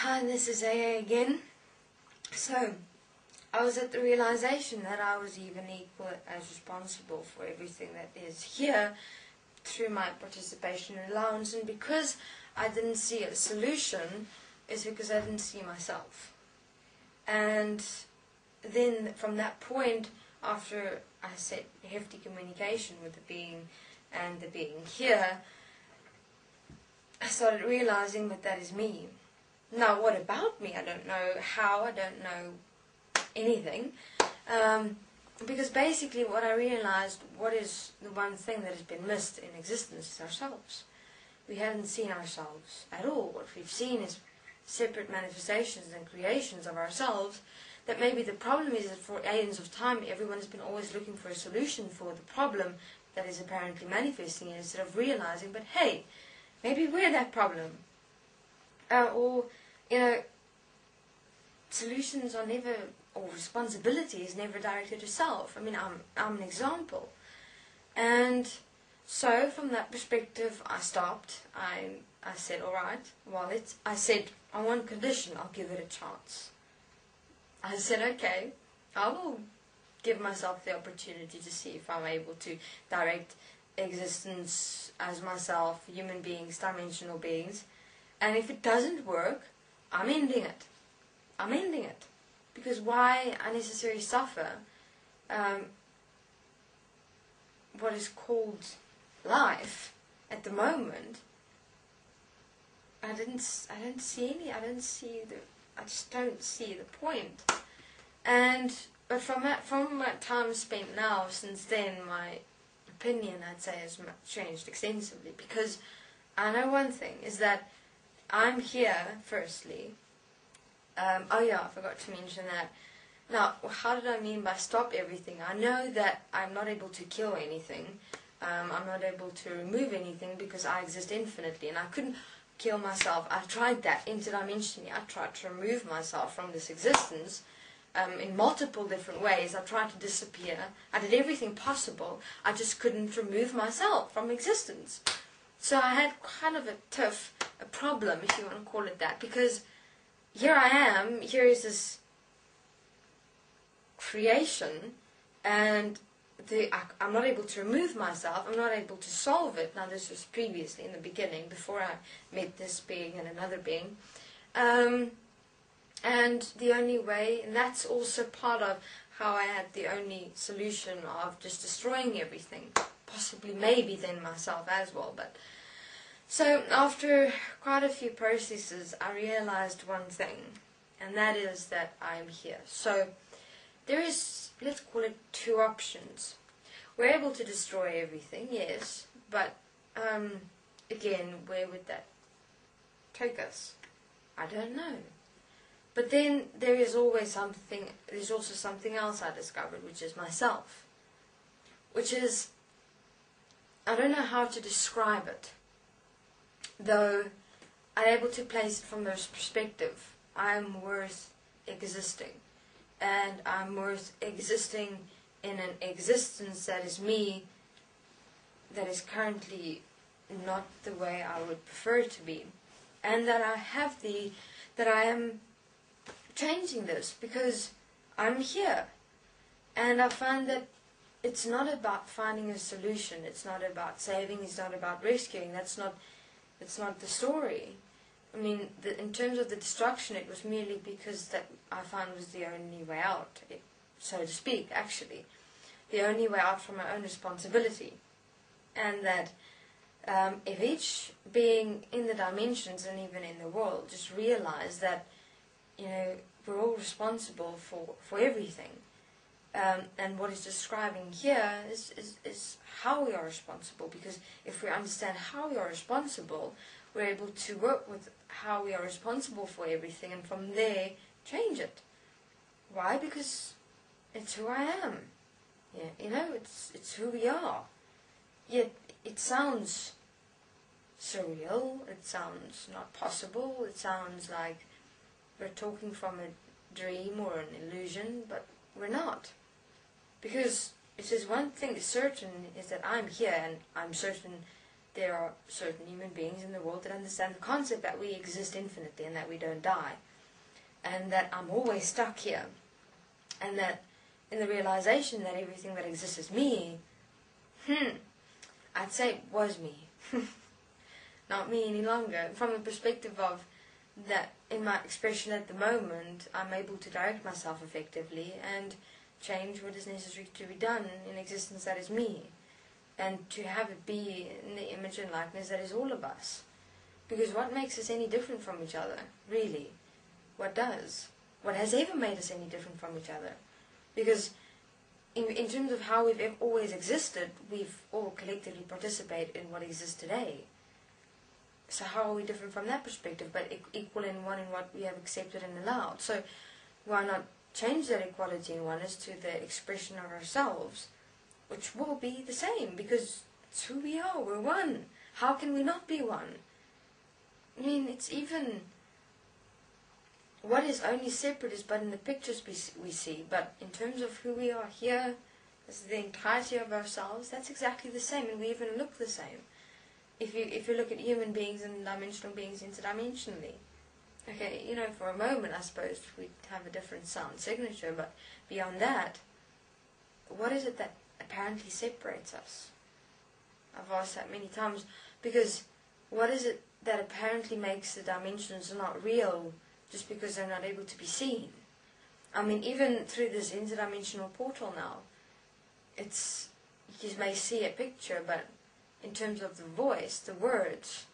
Hi, this is Aa again. So, I was at the realization that I was even equal as responsible for everything that is here through my participation and allowance, and because I didn't see a solution, is because I didn't see myself. And then from that point, after I said hefty communication with the being and the being here, I started realizing that is me. Now, what about me? I don't know how, I don't know anything. Because basically what I realized, what is the one thing that has been missed in existence is ourselves. We haven't seen ourselves at all. What we've seen is separate manifestations and creations of ourselves. That maybe the problem is that for aeons of time everyone has been always looking for a solution for the problem that is apparently manifesting, instead of realizing, but hey, maybe we're that problem. Or, solutions are never, or responsibility is never directed to self. I mean, I'm an example. And so, from that perspective, I stopped. I said, alright, well, I said, on one condition, I'll give it a chance. I said, okay, I will give myself the opportunity to see if I'm able to direct existence as myself, human beings, dimensional beings. And if it doesn't work, I'm ending it. I'm ending it. Because why unnecessarily suffer what is called life at the moment? I just don't see the point. But from my time spent now, since then, my opinion, I'd say, has changed extensively. Because I know one thing, is that I'm here, firstly. Oh yeah, I forgot to mention that. Now, how did I mean by stop everything? I know that I'm not able to kill anything. I'm not able to remove anything because I exist infinitely, and I couldn't kill myself. I've tried that interdimensionally. I tried to remove myself from this existence in multiple different ways. I tried to disappear. I did everything possible. I just couldn't remove myself from existence. So I had kind of a problem, if you want to call it that, because here I am, here is this creation, and I'm not able to remove myself, I'm not able to solve it. Now, this was previously, in the beginning, before I met this being and another being. And the only way, and that's also part of how I had the only solution of just destroying everything, possibly maybe then myself as well. But so after quite a few processes, I realized one thing, and that is that I'm here. So there is, let's call it, two options. We're able to destroy everything, yes, but again, where would that take us? I don't know. But then there is always something, there's also something else I discovered, which is myself. Which is, I don't know how to describe it, though I'm able to place it from this perspective. I'm worth existing. And I'm worth existing in an existence that is me, that is currently not the way I would prefer it to be. And that I am changing this, because I'm here. And I find that it's not about finding a solution, it's not about saving, it's not about rescuing, it's not the story. I mean, in terms of the destruction, it was merely because that I found was the only way out, so to speak, actually. The only way out from my own responsibility. And that if each being in the dimensions and even in the world just realize that, we're all responsible for everything. And what it's describing here is how we are responsible, because if we understand how we are responsible, we're able to work with how we are responsible for everything, and from there change it. Why? Because it's who I am. Yeah, it's who we are. Yet it sounds surreal, it sounds not possible, it sounds like we're talking from a dream or an illusion, but we're not. Because it is one thing is certain, is that I'm here, and I'm certain there are certain human beings in the world that understand the concept that we exist infinitely and that we don't die. And that I'm always stuck here. And that in the realization that everything that exists is me, I'd say it was me. Not me any longer. From the perspective of that in my expression at the moment, I'm able to direct myself effectively and change what is necessary to be done in existence that is me. And to have it be in the image and likeness that is all of us. Because what makes us any different from each other, really? What does? What has ever made us any different from each other? Because in terms of how we've always existed, we've all collectively participated in what exists today. So how are we different from that perspective, but equal in one in what we have accepted and allowed? So why not change that equality in oneness to the expression of ourselves, which will be the same, because it's who we are, we're one. How can we not be one? I mean, it's even, what is only separate is but in the pictures we see, but in terms of who we are here, as the entirety of ourselves, that's exactly the same, and we even look the same. If you look at human beings and dimensional beings interdimensionally, okay, for a moment I suppose we'd have a different sound signature, but beyond that, what is it that apparently separates us? I've asked that many times, because what is it that apparently makes the dimensions not real just because they're not able to be seen? I mean, even through this interdimensional portal now, you may see a picture, but in terms of the voice, the words,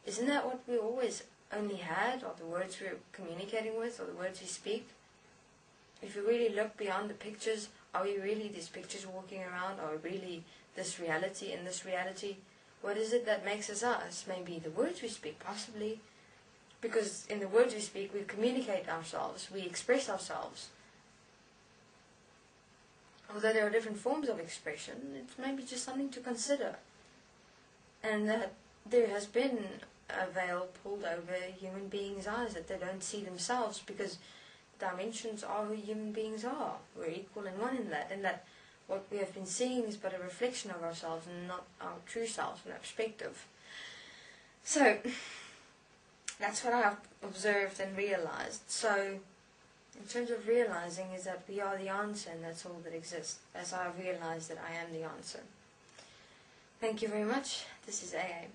isn't that what we always only had, or the words we're communicating with, or the words we speak? If you really look beyond the pictures, are we really these pictures walking around? Are we really this reality in this reality? What is it that makes us us? Maybe the words we speak, possibly. Because in the words we speak, we communicate ourselves, we express ourselves. Although there are different forms of expression, it's maybe just something to consider. And that there has been a veil pulled over human beings' eyes, that they don't see themselves, because dimensions are who human beings are. We're equal and one in that, and that what we have been seeing is but a reflection of ourselves and not our true selves from that perspective. So, that's what I have observed and realized. So, in terms of realizing, is that we are the answer, and that's all that exists, as I have realized that I am the answer. Thank you very much. This is AA.